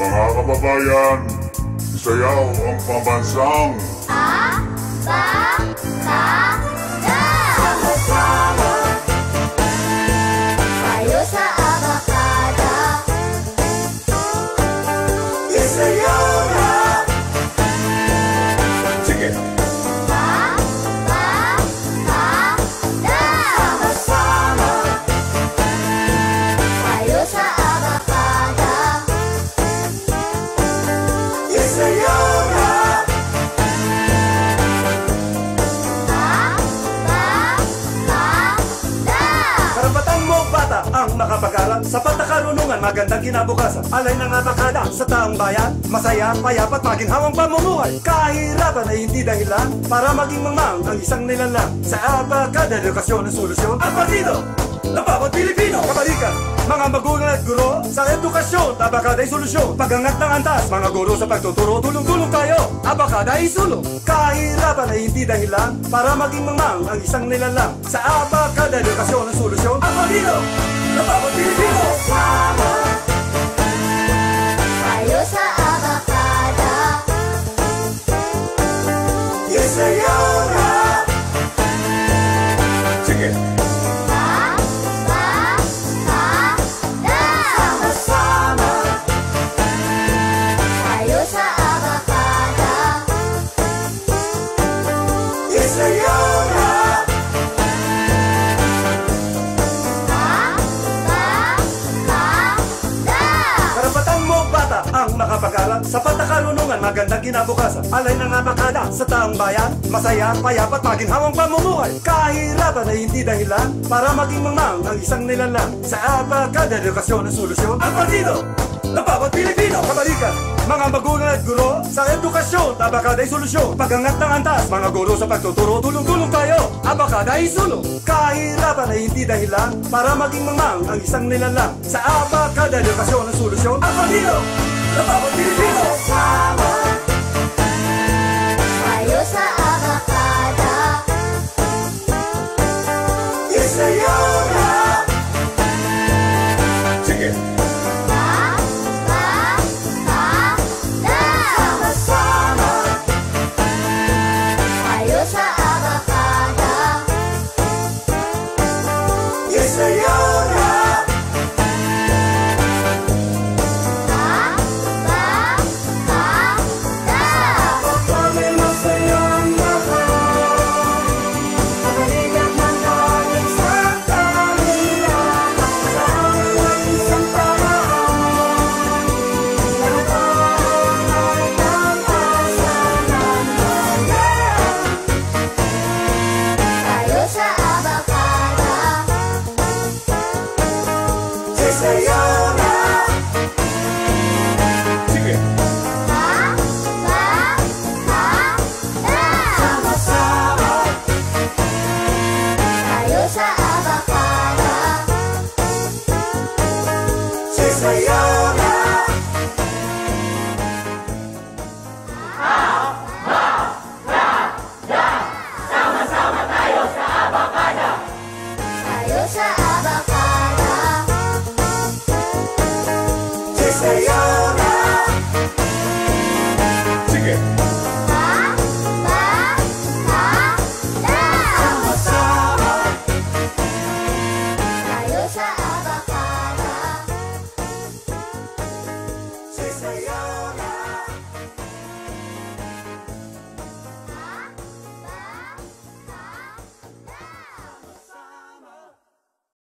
Mga kababayan, isayaw ang pambansang Abakada! Sama-sama tayo sa Abakada. Isayaw na! Sige! Abakada! Sama-sama tayo sa Abakada. Isayaw na! Karapatan mo bata ang makapag-aral. Sapat na karunungan, magandang kinabukasan. Alay ng Abakada sa taong bayan. Masaya, payapat, maginhawang pamumuhay. Kahirapan ay hindi dahilan para maging mangmang ang isang nilalang. Sa Abakada, edukasyon ang solusyon. Ang partido ng bawat Pilipino. Kabalikan, mga magulang at guro sa edukasyon. Abakada ay solusyon. Pagangat ng antas, mga guro sa pagtuturo. Tulong-tulong tayo, Abakada ay sulong. Kahirapan ay hindi dahilan para maging mangmang ang isang nilalang. Sa Abakada, edukasyon ang solusyon. Ang partido ng bawat Pilipino. Sama tayo sa Abakada. Isayaw na! Sige! Sama-sama tayo sa Abakada. Isayaw na! Karapatan mo bata ang makapag-aral. Sapat na karunungan, magandang kinabukasan. Alay ng Abakada sa taong bayan. Masaya, payapat, maginhawang pamumuhay. Kahirapan ay hindi dahilan para maging mangmang ang isang nilalang. Sa Abakada, edukasyon ang solusyon. Ang partido ng bawat Pilipino. Kabalikan, mga magulang at guro sa edukasyon. Abakada ay solusyon. Pagangat ng antas, mga guro sa pagtuturo. Tulong-tulong tayo, Abakada ay sulong. Kahirapan ay hindi dahilan para maging mangmang ang isang nilalang. Sa Abakada, edukasyon ang solusyon. Ang partido ng bawat Pilipino. Sama